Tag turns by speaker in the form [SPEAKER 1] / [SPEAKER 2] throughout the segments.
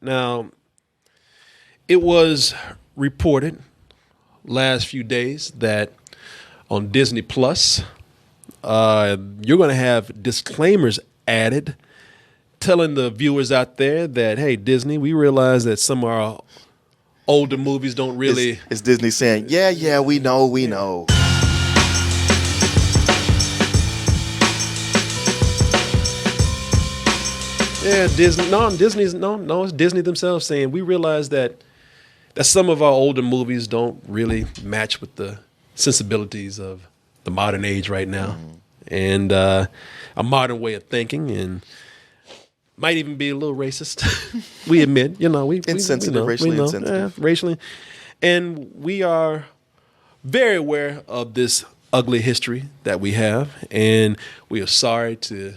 [SPEAKER 1] Now, it was reported last few days that on Disney Plus, you're going to have disclaimers added telling the viewers out there that, hey, Disney, we realize that some of our older movies don't really...
[SPEAKER 2] It's Disney saying, yeah, we know.
[SPEAKER 1] Yeah, Disney. No, it's Disney themselves saying we realize that some of our older movies don't really match with the sensibilities of the modern age right now, and a modern way of thinking, and might even be a little racist. We admit,
[SPEAKER 2] Insensitive, racially insensitive,
[SPEAKER 1] racially, and we are very aware of this ugly history that we have, and we are sorry to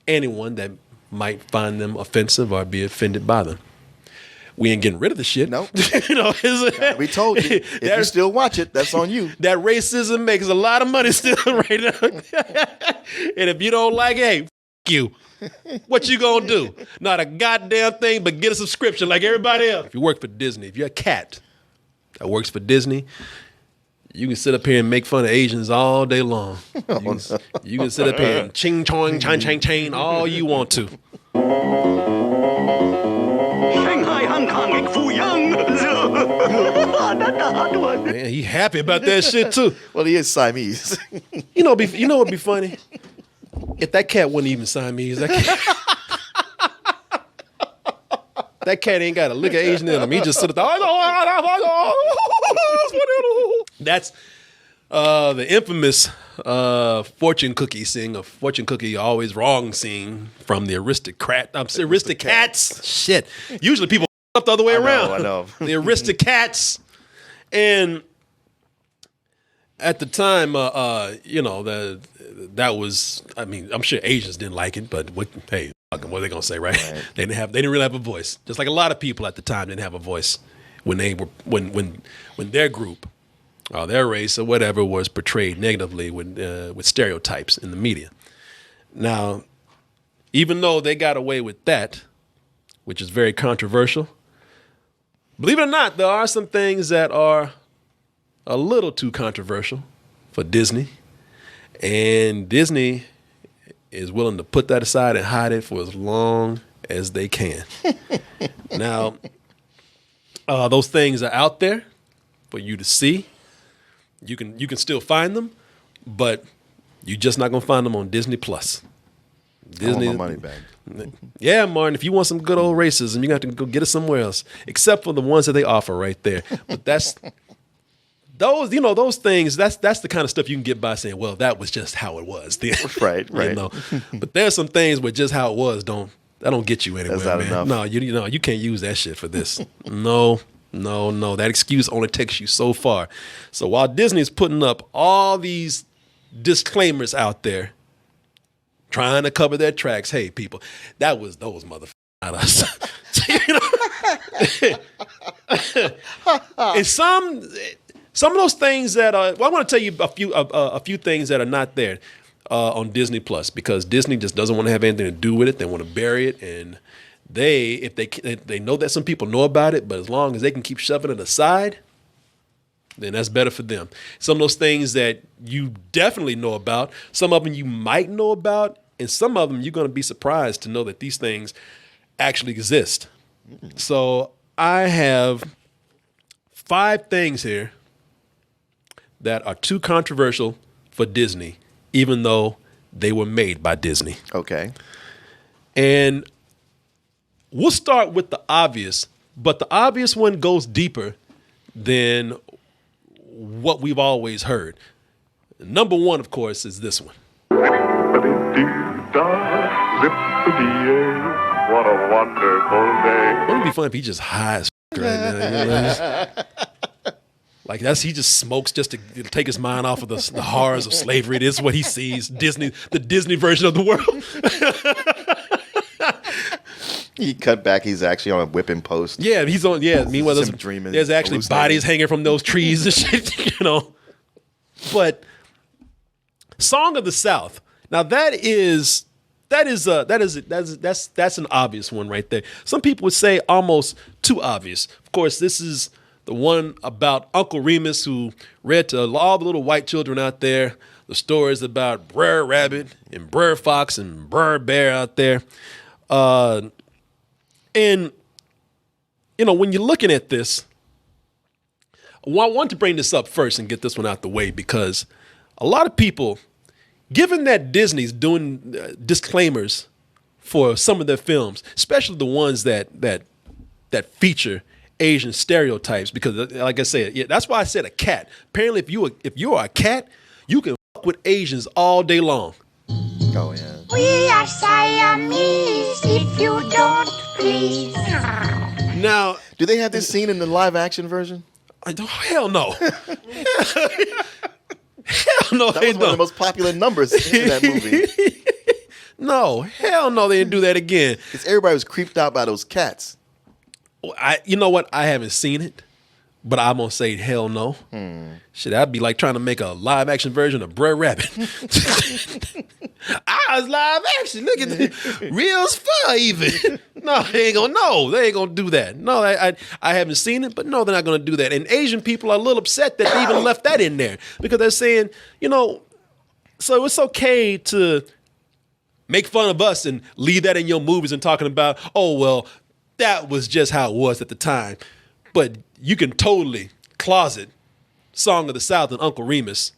[SPEAKER 1] anyone that might find them offensive or be offended by them. We ain't getting rid of the shit.
[SPEAKER 2] No. We told you. If you still watch it, that's on you.
[SPEAKER 1] That racism makes a lot of money still right now. And if you don't like it, hey, f*** you. What you gonna do? Not a goddamn thing, but get a subscription like everybody else. If you work for Disney, if you're a cat that works for Disney, you can sit up here and make fun of Asians all day long. You can sit up here and ching chong chang chang chang all you want to.
[SPEAKER 3] Shanghai, Hong Kong, Fuyang.
[SPEAKER 1] Man, he happy about that shit too.
[SPEAKER 2] Well, he is Siamese.
[SPEAKER 1] You know what'd be funny? If that cat wasn't even Siamese, that cat ain't got a lick of Asian in him. He just sit there. That's the infamous fortune cookie scene, a fortune cookie always wrong scene from the Aristocats. Shit. Usually people up the other way around.
[SPEAKER 2] I know.
[SPEAKER 1] The Aristocats. And at the time, that was, I mean, I'm sure Asians didn't like it, but what are they gonna say, right? They didn't really have a voice. Just like a lot of people at the time didn't have a voice when their group or their race or whatever was portrayed negatively with stereotypes in the media. Now, even though they got away with that, which is very controversial, believe it or not, there are some things that are a little too controversial for Disney, and Disney is willing to put that aside and hide it for as long as they can. Now, those things are out there for you to see. You can still find them, but you're just not gonna find them on Disney Plus. Disney,
[SPEAKER 2] I want my money back.
[SPEAKER 1] Yeah, Martin. If you want some good old racism, you got to go get it somewhere else, except for the ones that they offer right there. But that's those things. That's the kind of stuff you can get by saying, "Well, that was just how it was."
[SPEAKER 2] Right.
[SPEAKER 1] But there's some things where just how it was don't get you anywhere,
[SPEAKER 2] That's not
[SPEAKER 1] man.
[SPEAKER 2] enough.
[SPEAKER 1] No, you can't use that shit for this. No. That excuse only takes you so far. So while Disney's putting up all these disclaimers out there, trying to cover their tracks, hey, people, that was those motherfuckers, not us. And some of those things that are, well, I want to tell you a few things that are not there on Disney Plus, because Disney just doesn't want to have anything to do with it. They want to bury it, and if they know that some people know about it, but as long as they can keep shoving it aside, then that's better for them. Some of those things that you definitely know about, some of them you might know about, and some of them you're going to be surprised to know that these things actually exist. So I have 5 things here that are too controversial for Disney, even though they were made by Disney.
[SPEAKER 2] Okay.
[SPEAKER 1] And we'll start with the obvious, but the obvious one goes deeper than what we've always heard. Number 1, of course, is this one.
[SPEAKER 4] What a wonderful day.
[SPEAKER 1] Wouldn't it be fun if he just high as right now? Like he just smokes just to take his mind off of the horrors of slavery. This is what he sees. The Disney version of the world.
[SPEAKER 2] He cut back. He's actually on a whipping post.
[SPEAKER 1] Yeah, he's on. Yeah, meanwhile,
[SPEAKER 2] dreaming,
[SPEAKER 1] there's actually bodies hanging from those trees and shit. But Song of the South. Now that's that's an obvious one right there. Some people would say almost too obvious. Of course, this is the one about Uncle Remus, who read to all the little white children out there the stories about Brer Rabbit and Brer Fox and Brer Bear out there. And when you're looking at this, I want to bring this up first and get this one out the way, because a lot of people, given that Disney's doing disclaimers for some of their films, especially the ones that feature Asian stereotypes, because like I said, that's why I said a cat. Apparently, if you are a cat, you can fuck with Asians all day long.
[SPEAKER 2] Oh yeah.
[SPEAKER 5] We are Siamese, if you don't please.
[SPEAKER 1] Now,
[SPEAKER 2] do they have this scene in the live action version?
[SPEAKER 1] Hell no. Hell no,
[SPEAKER 2] That was one of the most popular numbers in that movie.
[SPEAKER 1] No, hell no, they didn't do that again.
[SPEAKER 2] Because everybody was creeped out by those cats.
[SPEAKER 1] You know what? I haven't seen it, but I'm gonna say hell no. Shit, that'd be like trying to make a live action version of Brer Rabbit. It's live action. Look at the real as fuck even. No, they ain't gonna do that. No, I haven't seen it, but no, they're not gonna do that. And Asian people are a little upset that they even left that in there, because they're saying, so it's okay to make fun of us and leave that in your movies and talking about, oh well, that was just how it was at the time. But you can totally closet Song of the South and Uncle Remus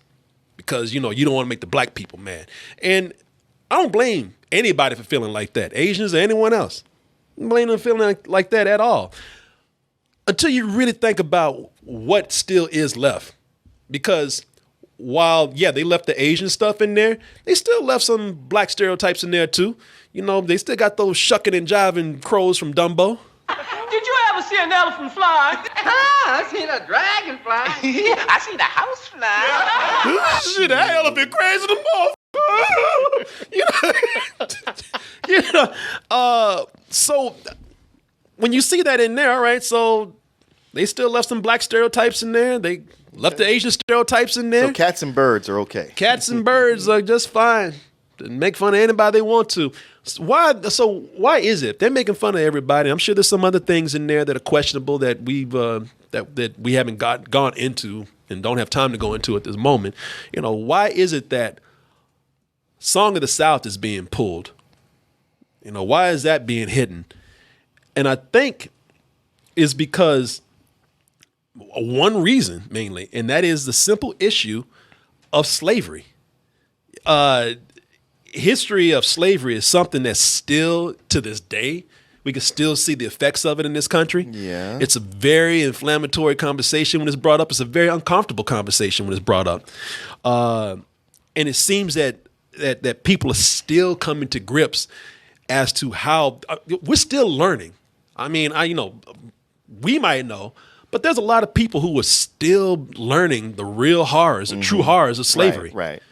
[SPEAKER 1] because, you don't want to make the black people mad. And I don't blame anybody for feeling like that, Asians or anyone else. I don't blame them for feeling like that at all. Until you really think about what still is left. Because while, they left the Asian stuff in there, they still left some black stereotypes in there too. They still got those shucking and jiving crows from Dumbo.
[SPEAKER 6] Did you ever see an elephant fly? I seen a dragon fly. I seen a house fly.
[SPEAKER 1] Shit, that elephant crazy the motherfucker. So when you see that in there, all right, so they still left some black stereotypes in there. They left the Asian stereotypes in there.
[SPEAKER 2] So cats and birds are okay.
[SPEAKER 1] Cats and birds are just fine. They make fun of anybody they want to. Why is it they're making fun of everybody? I'm sure there's some other things in there that are questionable that we haven't gone into and don't have time to go into at this moment. Why is it that Song of the South is being pulled? Why is that being hidden? And I think is because one reason mainly, and that is the simple issue of slavery. History of slavery is something that's still, to this day, we can still see the effects of it in this country. Yeah. It's a very inflammatory conversation when it's brought up. It's a very uncomfortable conversation when it's brought up. And it seems that people are still coming to grips as to how we're still learning. I mean, we might know, but there's a lot of people who are still learning the real horrors, the true horrors of slavery.
[SPEAKER 2] Right.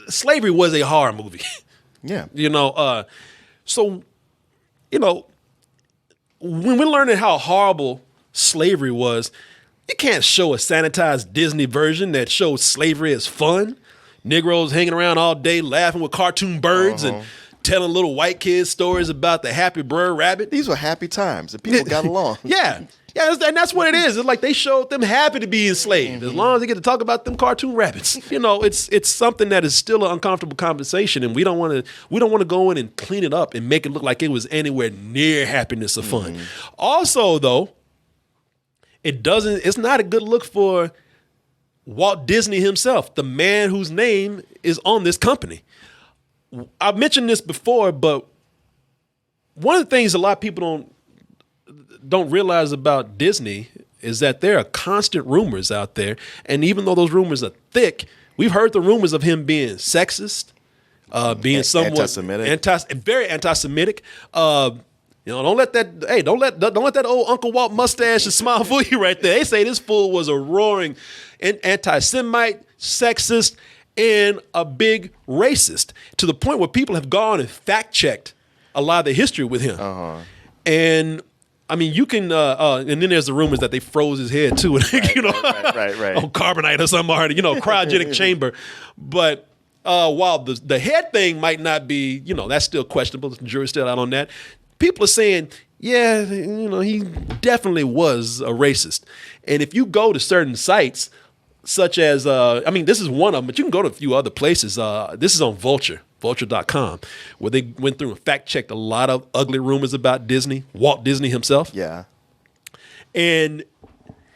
[SPEAKER 1] Slavery was a horror movie.
[SPEAKER 2] Yeah.
[SPEAKER 1] So, when we're learning how horrible slavery was, you can't show a sanitized Disney version that shows slavery as fun. Negroes hanging around all day laughing with cartoon birds and telling little white kids stories about the happy Brer Rabbit.
[SPEAKER 2] These were happy times. The people got along.
[SPEAKER 1] Yeah, and that's what it is. It's like they showed them happy to be enslaved as long as they get to talk about them cartoon rabbits. It's something that is still an uncomfortable conversation, and we don't want to go in and clean it up and make it look like it was anywhere near happiness or fun. Also, though, it's not a good look for Walt Disney himself, the man whose name is on this company. I've mentioned this before, but one of the things a lot of people don't realize about Disney is that there are constant rumors out there. And even though those rumors are thick, we've heard the rumors of him being sexist, being somewhat very anti-Semitic. Don't let that old Uncle Walt mustache and smile fool you right there. They say this fool was a roaring anti-Semite, sexist, and a big racist, to the point where people have gone and fact-checked a lot of the history with him. And I mean, you can, and then there's the rumors that they froze his head too, right. On carbonite or something, cryogenic chamber. But while the head thing might not be, that's still questionable. The jury's still out on that. People are saying, yeah, he definitely was a racist. And if you go to certain sites, such as, this is one of them, but you can go to a few other places. This is on vulture.com, where they went through and fact-checked a lot of ugly rumors about Disney, Walt Disney himself.
[SPEAKER 2] Yeah.
[SPEAKER 1] And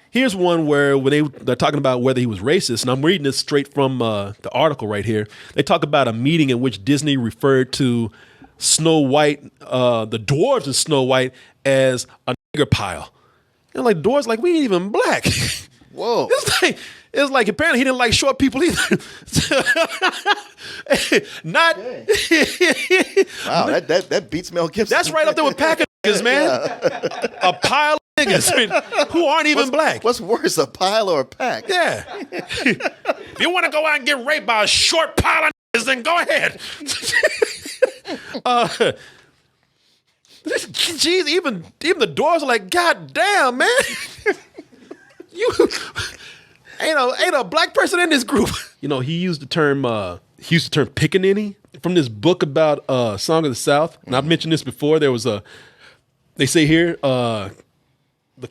[SPEAKER 1] here's one where they're talking about whether he was racist, and I'm reading this straight from the article right here. They talk about a meeting in which Disney referred to Snow White, the dwarves in Snow White, as a nigger pile. And like, dwarves, like, we ain't even black.
[SPEAKER 2] Whoa.
[SPEAKER 1] It's like apparently he didn't like short people either. Not.
[SPEAKER 2] Wow, that beats Mel Gibson.
[SPEAKER 1] That's right up there with pack of niggas, man. Yeah. A pile of niggas who aren't even black.
[SPEAKER 2] What's worse, a pile or a pack?
[SPEAKER 1] Yeah. If you want to go out and get raped by a short pile of niggas, then go ahead. Geez, even the doors are like, God damn, man. You ain't a black person in this group. He used the term pickaninny from this book about Song of the South. And I've mentioned this before. There was they say here, the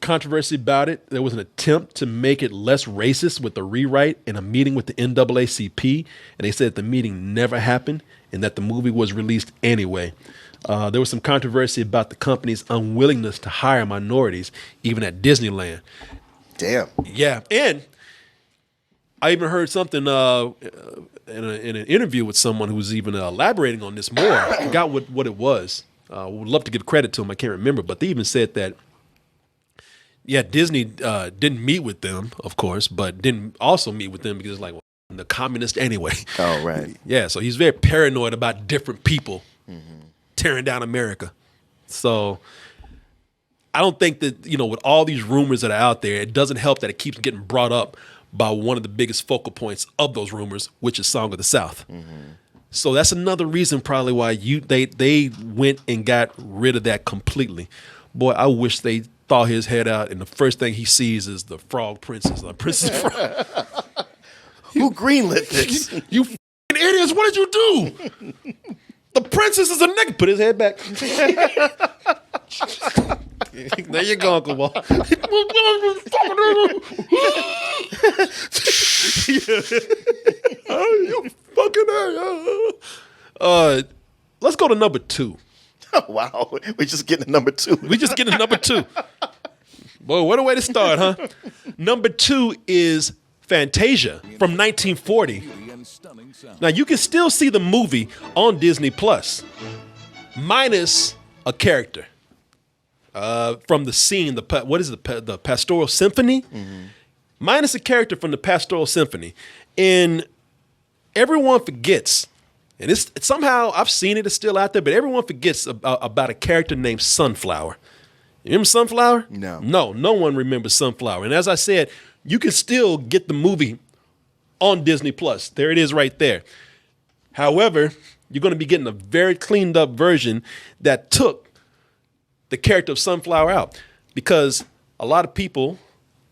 [SPEAKER 1] controversy about it, there was an attempt to make it less racist with a rewrite in a meeting with the NAACP. And they said the meeting never happened and that the movie was released anyway. There was some controversy about the company's unwillingness to hire minorities, even at Disneyland.
[SPEAKER 2] Damn.
[SPEAKER 1] Yeah. And I even heard something in an interview with someone who was even elaborating on this more. I forgot what it was. Would love to give credit to him. I can't remember. But they even said that, yeah, Disney didn't meet with them, of course, but didn't also meet with them because it's like, well, the communist anyway.
[SPEAKER 2] Oh, right.
[SPEAKER 1] Yeah, so he's very paranoid about different people tearing down America. So I don't think that, with all these rumors that are out there, it doesn't help that it keeps getting brought up by one of the biggest focal points of those rumors, which is Song of the South. So that's another reason probably why they went and got rid of that completely. Boy, I wish they thaw his head out and the first thing he sees is the Frog Princess, the Princess Frog.
[SPEAKER 2] Who greenlit this?
[SPEAKER 1] You idiots, what did you do? The princess is a nigga. Put his head back. There you go, Uncle Walt. You fucking let's go to number 2.
[SPEAKER 2] Oh, wow. We're just getting to number 2.
[SPEAKER 1] We just getting to number 2. Boy, what a way to start, huh? Number 2 is Fantasia from 1940. Now, you can still see the movie on Disney Plus, minus a character from the scene. The Pastoral Symphony? Minus a character from the Pastoral Symphony. And everyone forgets, and it's somehow, I've seen it, it's still out there, but everyone forgets about a character named Sunflower. You remember Sunflower?
[SPEAKER 2] No.
[SPEAKER 1] No one remembers Sunflower. And as I said, you can still get the movie on Disney Plus. There it is right there. However, you're going to be getting a very cleaned up version that took the character of Sunflower out, because a lot of people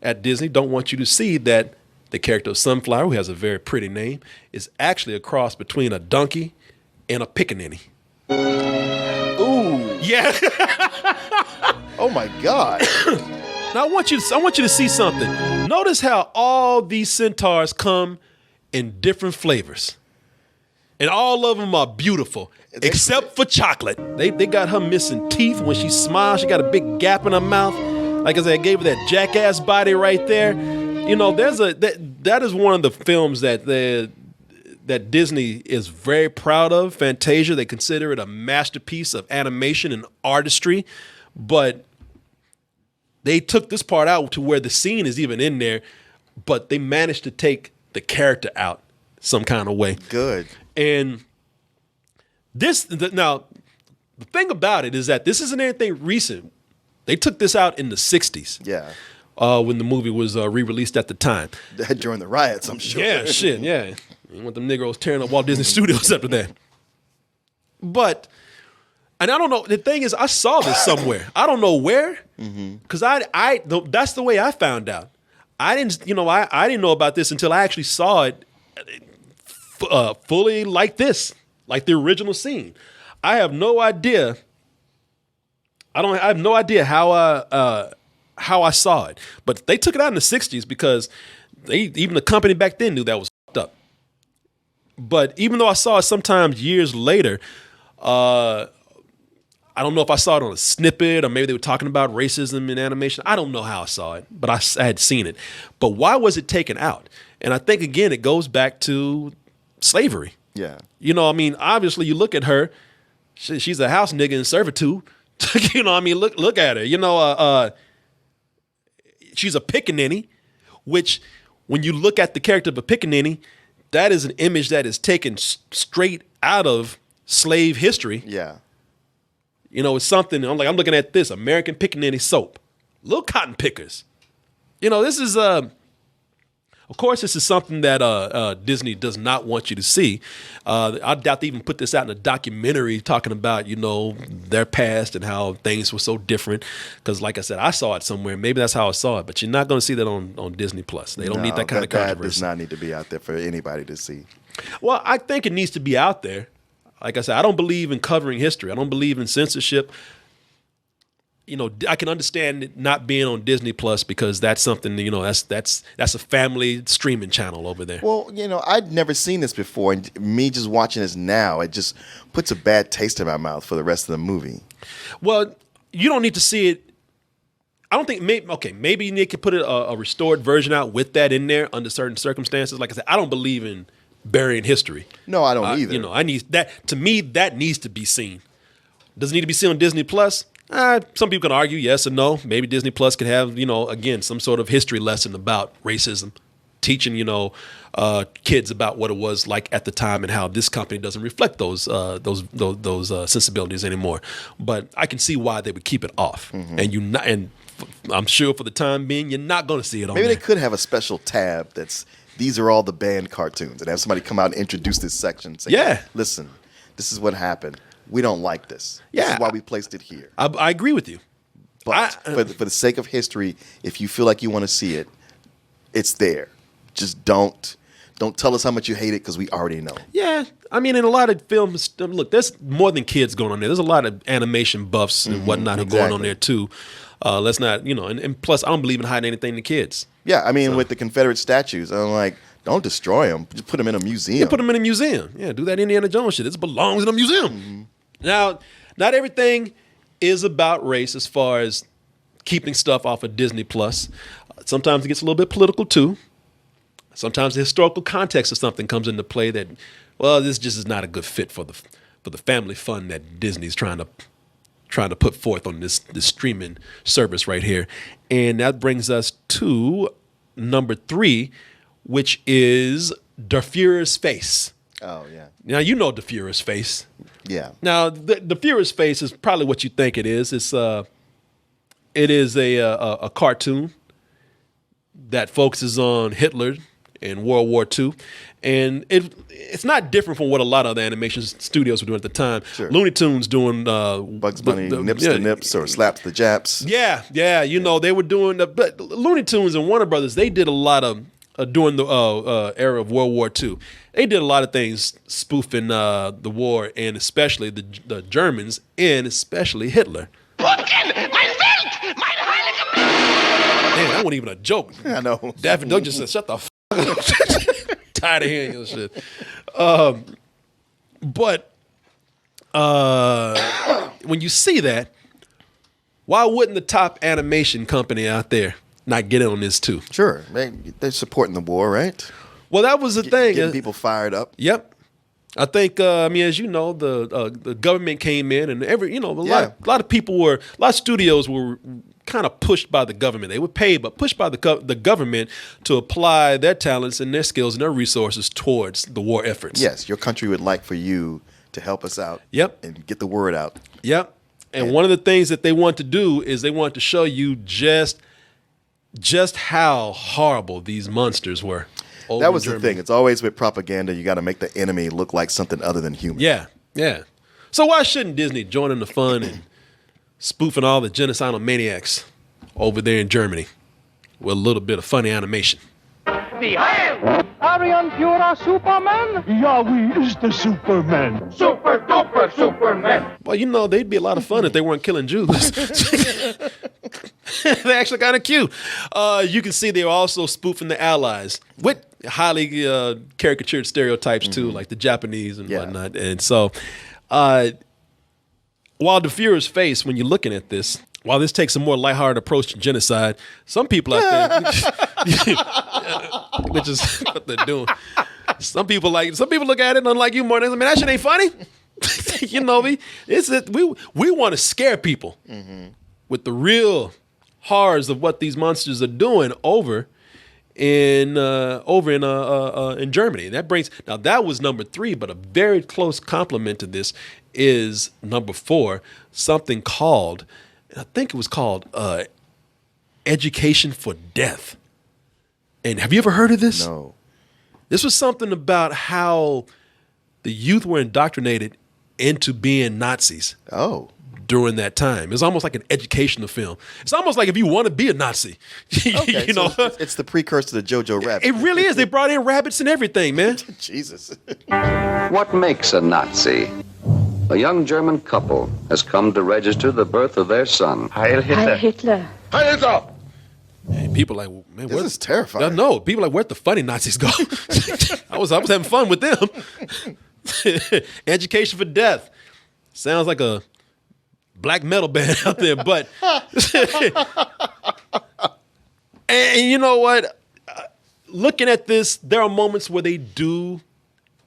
[SPEAKER 1] at Disney don't want you to see that the character of Sunflower, who has a very pretty name, is actually a cross between a donkey and a pickaninny.
[SPEAKER 2] Ooh.
[SPEAKER 1] Yeah.
[SPEAKER 2] Oh my God.
[SPEAKER 1] Now I want you to see something. Notice how all these centaurs come in different flavors. And all of them are beautiful, except for Chocolate. They got her missing teeth. When she smiles, she got a big gap in her mouth. Like I said, I gave her that jackass body right there. That is one of the films that Disney is very proud of. Fantasia, they consider it a masterpiece of animation and artistry. But they took this part out to where the scene is even in there, but they managed to take the character out some kind of way.
[SPEAKER 2] Good.
[SPEAKER 1] And now, the thing about it is that this isn't anything recent. They took this out in the 60s.
[SPEAKER 2] Yeah.
[SPEAKER 1] When the movie was re-released at the time.
[SPEAKER 2] During the riots, I'm sure.
[SPEAKER 1] Yeah, shit, yeah. You want them Negroes tearing up Walt Disney Studios after that. But, and I don't know, the thing is, I saw this somewhere. I don't know where, because that's the way I found out. I didn't know about this until I actually saw it fully like this, like the original scene. I have no idea. I have no idea how I saw it, but they took it out in the '60s because even the company back then knew that was fucked up. But even though I saw it sometimes years later, I don't know if I saw it on a snippet or maybe they were talking about racism in animation. I don't know how I saw it, but I had seen it. But why was it taken out? And I think, again, it goes back to slavery.
[SPEAKER 2] Yeah.
[SPEAKER 1] You know, I mean, obviously you look at her, she's a house nigga in servitude. You know, I mean, look at her. You know, she's a pickaninny, which when you look at the character of a pickaninny, that is an image that is taken straight out of slave history.
[SPEAKER 2] Yeah.
[SPEAKER 1] You know, it's something, I'm looking at this, American Pickaninny soap. Little cotton pickers. You know, this is, of course, this is something that Disney does not want you to see. I doubt they even put this out in a documentary talking about, you know, their past and how things were so different. Because, like I said, I saw it somewhere. Maybe that's how I saw it. But you're not going to see that on Disney Plus. They don't need that kind of controversy.
[SPEAKER 2] That does not need to be out there for anybody to see.
[SPEAKER 1] Well, I think it needs to be out there. Like I said, I don't believe in covering history. I don't believe in censorship. You know, I can understand it not being on Disney Plus because that's something, you know, that's a family streaming channel over there.
[SPEAKER 2] Well, you know, I'd never seen this before, and me just watching this now, it just puts a bad taste in my mouth for the rest of the movie.
[SPEAKER 1] Well, you don't need to see it. I don't think, maybe you need to put a restored version out with that in there under certain circumstances. Like I said, I don't believe in burying history.
[SPEAKER 2] No, I don't either.
[SPEAKER 1] You know, I need that. To me, that needs to be seen. Does it need to be seen on Disney Plus? Some people can argue yes or no. Maybe Disney Plus could have, you know, again, some sort of history lesson about racism, teaching, you know, kids about what it was like at the time and how this company doesn't reflect those sensibilities anymore. But I can see why they would keep it off. Mm-hmm. And I'm sure for the time being, you're not going to see it on
[SPEAKER 2] Maybe
[SPEAKER 1] there.
[SPEAKER 2] they could have a special tab these are all the banned cartoons, and have somebody come out and introduce this section and say,
[SPEAKER 1] yeah,
[SPEAKER 2] listen, this is what happened. We don't like this.
[SPEAKER 1] Yeah.
[SPEAKER 2] This is why we placed it here.
[SPEAKER 1] I agree with you.
[SPEAKER 2] But for the sake of history, if you feel like you want to see it, it's there. Just don't tell us how much you hate it because we already know.
[SPEAKER 1] Yeah. I mean, in a lot of films, look, there's more than kids going on there. There's a lot of animation buffs and whatnot who are going on there too. Let's not, you know, and plus I don't believe in hiding anything to kids. Yeah,
[SPEAKER 2] I mean, with the Confederate statues, I'm like, don't destroy them. Just put them in a museum.
[SPEAKER 1] Yeah, put them in a museum. Yeah, do that Indiana Jones shit. This belongs in a museum. Mm-hmm. Now, not everything is about race as far as keeping stuff off of Disney Plus. Sometimes it gets a little bit political too. Sometimes the historical context of something comes into play that, well, this just is not a good fit for the family fun that Disney's trying to put forth on this streaming service right here. And that brings us to number 3, which is Der Fuhrer's Face.
[SPEAKER 2] Oh, yeah.
[SPEAKER 1] Now, you know Der Fuhrer's Face.
[SPEAKER 2] Yeah.
[SPEAKER 1] Now, the Fuhrer's Face is probably what you think it is. It is a cartoon that focuses on Hitler in World War II. And it's not different from what a lot of other animation studios were doing at the time.
[SPEAKER 2] Sure.
[SPEAKER 1] Looney Tunes doing
[SPEAKER 2] Bugs Bunny nips the nips or slaps the japs.
[SPEAKER 1] Yeah. You know, they were doing but Looney Tunes and Warner Brothers, they did a lot of during the era of World War II. They did a lot of things spoofing the war, and especially the Germans, and especially Hitler.
[SPEAKER 6] Pumpkin, mein Welt, mein heiliger Mann.
[SPEAKER 1] Man, that wasn't even a joke.
[SPEAKER 2] I know.
[SPEAKER 1] Daffy Duck just said, shut the f*** up. Tired of hearing your shit. But when you see that, why wouldn't the top animation company out there not get in on this too?
[SPEAKER 2] Sure. They're supporting the war, right?
[SPEAKER 1] Well, that was the thing.
[SPEAKER 2] Getting people fired up.
[SPEAKER 1] Yep. I think, as you know, the government came in and a lot of studios were kind of pushed by the government. They were paid, but pushed by the government to apply their talents and their skills and their resources towards the war efforts.
[SPEAKER 2] Yes, your country would like for you to help us out.
[SPEAKER 1] Yep.
[SPEAKER 2] And get the word out.
[SPEAKER 1] Yep. And one of the things that they want to do is they want to show you just how horrible these monsters were.
[SPEAKER 2] That was the thing. It's always with propaganda, you got to make the enemy look like something other than human.
[SPEAKER 1] Yeah. So why shouldn't Disney join in the fun and spoofing all the genocidal maniacs over there in Germany with a little bit of funny animation?
[SPEAKER 6] Nazi Heil!
[SPEAKER 7] Aryan Pura Superman? Yeah, we is the Superman.
[SPEAKER 6] Super duper Superman!
[SPEAKER 1] Well, you know, they'd be a lot of fun if they weren't killing Jews. They're actually kind of cute. You can see they were also spoofing the Allies with highly caricatured stereotypes too, like the Japanese and whatnot. And so, while the Fuhrer's face, when you're looking at this, while this takes a more lighthearted approach to genocide, some people out there, which is what they're doing. Some people look at it and unlike you more. They say, man, that shit ain't funny. You know, we want to scare people with the real horrors of what these monsters are doing over in Germany. That was number 3, but a very close complement to this is number 4, something called, I think it was called Education for Death. And have you ever heard of this?
[SPEAKER 2] No.
[SPEAKER 1] This was something about how the youth were indoctrinated into being Nazis.
[SPEAKER 2] Oh.
[SPEAKER 1] During that time. It's almost like an educational film. It's almost like if you want to be a Nazi.
[SPEAKER 2] Okay,
[SPEAKER 1] you know?
[SPEAKER 2] It's the precursor to Jojo Rabbit.
[SPEAKER 1] It really is. They brought in rabbits and everything, man.
[SPEAKER 2] Jesus.
[SPEAKER 8] What makes a Nazi? A young German couple has come to register the birth of their son.
[SPEAKER 6] Heil Hitler!
[SPEAKER 5] Hitler.
[SPEAKER 6] Heil Hitler!
[SPEAKER 1] And people are like, man,
[SPEAKER 2] This is terrifying.
[SPEAKER 1] No, people are like, where'd the funny Nazis go? I was having fun with them. Education for Death. Sounds like a black metal band out there, but and you know what? Looking at this, there are moments where they do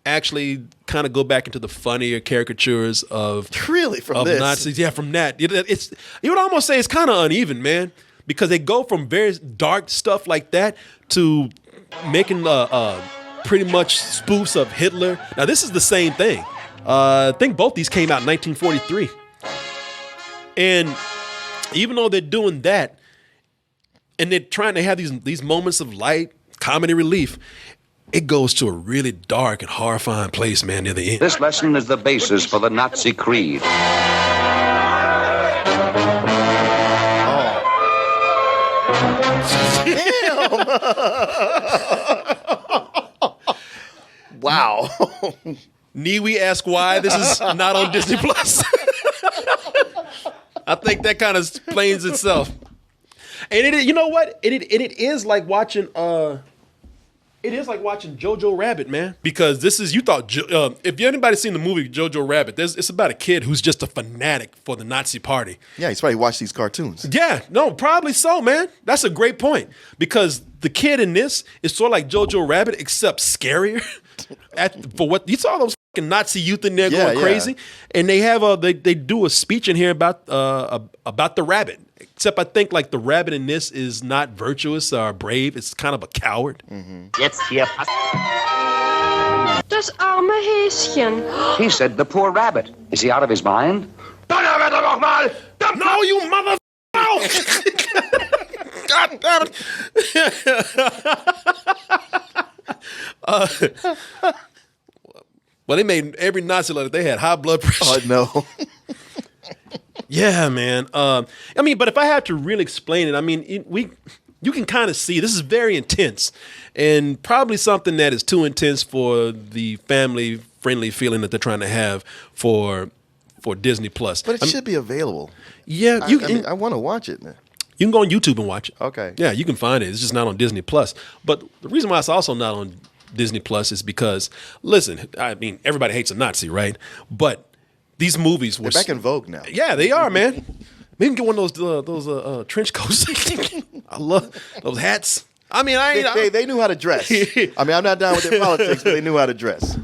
[SPEAKER 1] actually kind of go back into the funnier caricatures of
[SPEAKER 2] this
[SPEAKER 1] Nazis. Yeah, from that. It's you would almost say it's kind of uneven, man, because they go from very dark stuff like that to making pretty much spoofs of Hitler. Now this is the same thing. I think both these came out in 1943. And even though they're doing that, and they're trying to have these moments of light, comedy relief, it goes to a really dark and horrifying place, man, near the end.
[SPEAKER 8] This lesson is the basis for the Nazi creed.
[SPEAKER 2] Wow.
[SPEAKER 1] Need we ask why this is not on Disney Plus? I think that kind of explains itself. And you know what? It is like watching Jojo Rabbit, man. Because this is, you thought, if anybody's seen the movie Jojo Rabbit, it's about a kid who's just a fanatic for the Nazi party.
[SPEAKER 2] Yeah, he's probably watched these cartoons.
[SPEAKER 1] Yeah, no, probably so, man. That's a great point. Because the kid in this is sort of like Jojo Rabbit, except scarier. For what you saw those fucking Nazi youth in there going crazy, and they have they do a speech in here about the rabbit. Except I think like the rabbit in this is not virtuous or brave. It's kind of a coward.
[SPEAKER 6] Jetzt hier
[SPEAKER 5] Das arme Häschen.
[SPEAKER 8] He said the poor rabbit. Is he out of his mind?
[SPEAKER 6] Donnerwetter nochmal!
[SPEAKER 1] No, you mother. No. God damn it. Well, they made every Nazi letter. They had high blood pressure.
[SPEAKER 2] Oh, no.
[SPEAKER 1] Yeah, man. I mean, but if I had to really explain it, I mean, you can kind of see this is very intense, and probably something that is too intense for the family-friendly feeling that they're trying to have for Disney Plus.
[SPEAKER 2] But it should be available.
[SPEAKER 1] Yeah,
[SPEAKER 2] I want to watch it, man.
[SPEAKER 1] You can go on YouTube and watch it.
[SPEAKER 2] Okay.
[SPEAKER 1] Yeah, you can find it. It's just not on Disney Plus. But the reason why it's also not on Disney Plus is because, listen, I mean, everybody hates a Nazi, right? But these movies were
[SPEAKER 2] They're back in vogue now.
[SPEAKER 1] Yeah, they are, man. Maybe we can get one of those trench coats. I love those hats. I mean,
[SPEAKER 2] they knew how to dress. I mean, I'm not down with their politics, but they knew how to dress.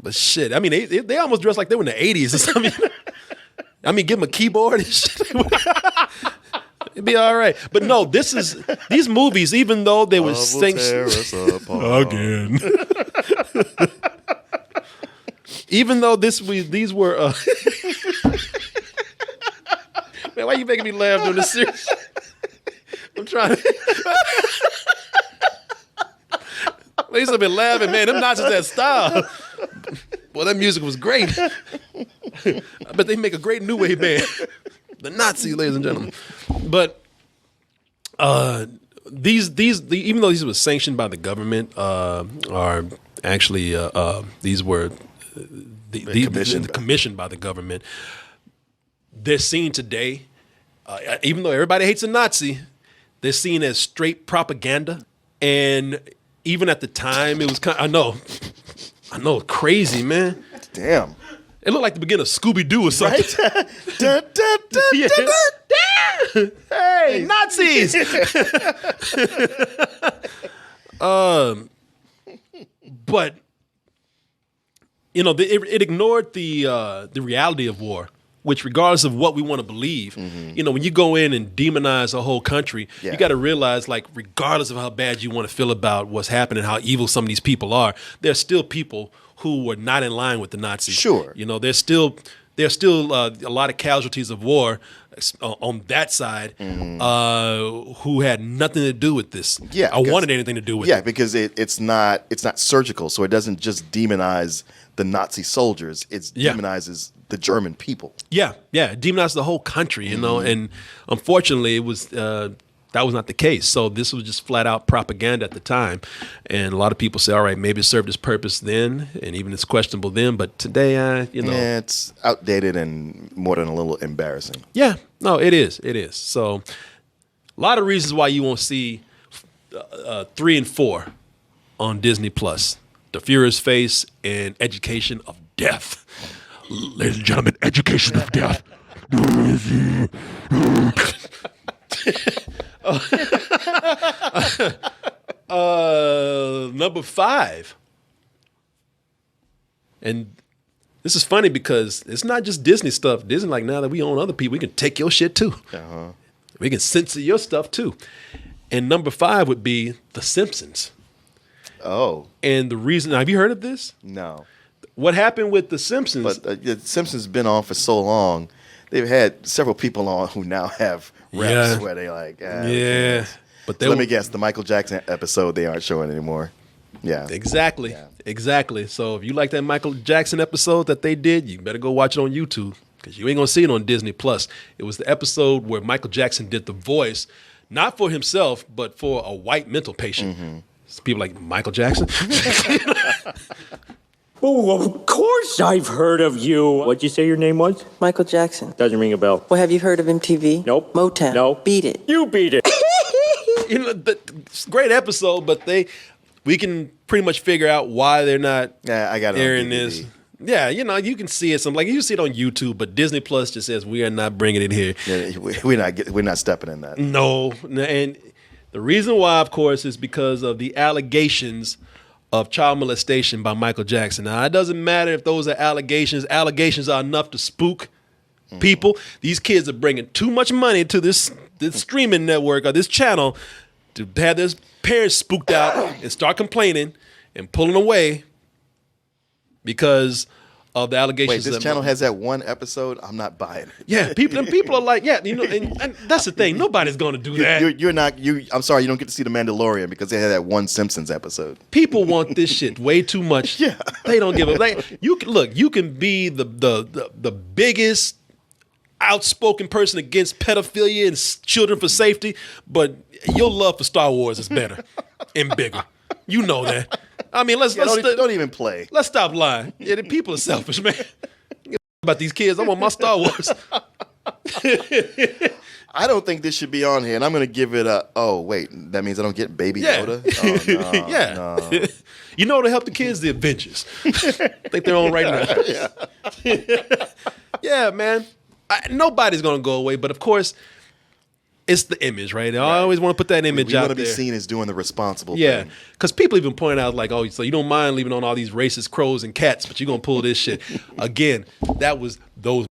[SPEAKER 1] But shit, I mean, they almost dressed like they were in the 80s or something. I mean, give them a keyboard and shit. It'd be all right. But no, these movies, even though they were again. Even though these were man, why are you making me laugh during this series? I'm trying to at least I've been laughing, man. Them Nazis had style. Well, that music was great. I bet they make a great new wave band. The Nazis, ladies and gentlemen. But even though these were sanctioned by the government, are actually these were commissioned by the government. They're seen today, even though everybody hates a Nazi, they're seen as straight propaganda. And even at the time, it was kind of, I know, crazy, man.
[SPEAKER 2] Damn.
[SPEAKER 1] It looked like the beginning of Scooby-Doo or something.
[SPEAKER 2] Right? Dun, dun, dun,
[SPEAKER 1] Yeah.
[SPEAKER 2] dun, dun.
[SPEAKER 1] Hey, Nazis! But you know, it ignored the reality of war, which, regardless of what we want to believe, you know, when you go in and demonize a whole country, you got to realize, like, regardless of how bad you want to feel about what's happening, how evil some of these people are, there's still people who were not in line with the Nazis.
[SPEAKER 2] Sure.
[SPEAKER 1] You know, there's still a lot of casualties of war on that side who had nothing to do with this.
[SPEAKER 2] Yeah,
[SPEAKER 1] I wanted anything to do with it.
[SPEAKER 2] Yeah, because it's not surgical, so it doesn't just demonize the Nazi soldiers. It demonizes the German people.
[SPEAKER 1] Yeah, it demonized the whole country, you know, and unfortunately it was that was not the case. So this was just flat out propaganda at the time. And a lot of people say, all right, maybe it served its purpose then, and even it's questionable then, but today, you know.
[SPEAKER 2] Yeah, it's outdated and more than a little embarrassing.
[SPEAKER 1] Yeah, no, it is. It is. So a lot of reasons why you won't see 3 and 4 on Disney Plus. The Führer's Face and Education of Death. Ladies and gentlemen, Education of Death. Number 5. And this is funny because it's not just Disney stuff. Disney, like, now that we own other people, we can take your shit too. We can censor your stuff too. And number 5 would be The Simpsons.
[SPEAKER 2] Oh.
[SPEAKER 1] And the reason, have you heard of this?
[SPEAKER 2] No.
[SPEAKER 1] What happened with The Simpsons?
[SPEAKER 2] But The Simpsons been on for so long. They've had several people on who now have reps where they like, But so let me guess, the Michael Jackson episode they aren't showing anymore. Yeah.
[SPEAKER 1] Exactly.
[SPEAKER 2] Yeah.
[SPEAKER 1] Exactly. So if you like that Michael Jackson episode that they did, you better go watch it on YouTube because you ain't going to see it on Disney Plus. It was the episode where Michael Jackson did the voice, not for himself, but for a white mental patient. So people like, Michael Jackson?
[SPEAKER 9] Oh, of course I've heard of you. What'd you say your name was?
[SPEAKER 10] Michael Jackson.
[SPEAKER 9] Doesn't ring a bell.
[SPEAKER 10] Well, have you heard of MTV?
[SPEAKER 9] Nope.
[SPEAKER 10] Motown?
[SPEAKER 9] No.
[SPEAKER 10] Beat It.
[SPEAKER 9] You beat it.
[SPEAKER 1] You know, it's a great episode, but we can pretty much figure out why they're not
[SPEAKER 2] I got it
[SPEAKER 1] airing
[SPEAKER 2] on
[SPEAKER 1] this.
[SPEAKER 2] DVD.
[SPEAKER 1] Yeah, you know, you can see it. Like you see it on YouTube, but Disney Plus just says we are not bringing it here.
[SPEAKER 2] Yeah, we're not stepping in that.
[SPEAKER 1] No, and the reason why, of course, is because of the allegations of child molestation by Michael Jackson. Now, it doesn't matter if those are allegations. Allegations are enough to spook people. These kids are bringing too much money to this streaming network or this channel to have their parents spooked out and start complaining and pulling away because of the allegations.
[SPEAKER 2] Wait, this channel has that one episode? I'm not buying it.
[SPEAKER 1] Yeah, people are like, yeah, you know, and that's the thing. Nobody's going to do that.
[SPEAKER 2] I'm sorry, you don't get to see The Mandalorian because they had that one Simpsons episode.
[SPEAKER 1] People want this shit way too much.
[SPEAKER 2] Yeah.
[SPEAKER 1] They don't give a you can be the biggest outspoken person against pedophilia and children for safety, but your love for Star Wars is better and bigger. You know that. I mean,
[SPEAKER 2] don't even play.
[SPEAKER 1] Let's stop lying. Yeah, the people are selfish, man. About these kids, I want my Star Wars.
[SPEAKER 2] I don't think this should be on here, and I'm going to give it a. Oh wait, that means I don't get Baby Yoda. Oh, no,
[SPEAKER 1] yeah.
[SPEAKER 2] No.
[SPEAKER 1] You know, to help the kids, the Avengers. I think they're on right now. Yeah, man. Nobody's going to go away, but of course, it's the image, right? I always want to put that image out there.
[SPEAKER 2] We want to be seen as doing the responsible thing.
[SPEAKER 1] Yeah, because people even point out, like, oh, so you don't mind leaving on all these racist crows and cats, but you're going to pull this shit. Again, that was those,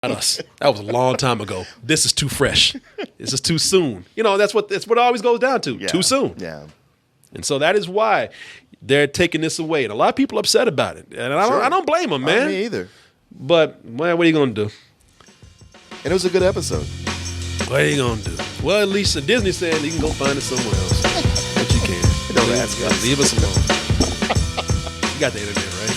[SPEAKER 1] not us. That was a long time ago. This is too fresh. This is too soon. You know, that's what it always goes down to.
[SPEAKER 2] Yeah.
[SPEAKER 1] Too soon.
[SPEAKER 2] Yeah.
[SPEAKER 1] And so that is why they're taking this away. And a lot of people are upset about it. And I don't blame them, man.
[SPEAKER 2] Not me either.
[SPEAKER 1] But, well, what are you going to do?
[SPEAKER 2] And it was a good episode.
[SPEAKER 1] What are you going to do? Well, at least Disney said you can go find it somewhere else. But you can.
[SPEAKER 2] Don't ask us.
[SPEAKER 1] Leave us alone. You got the internet, right?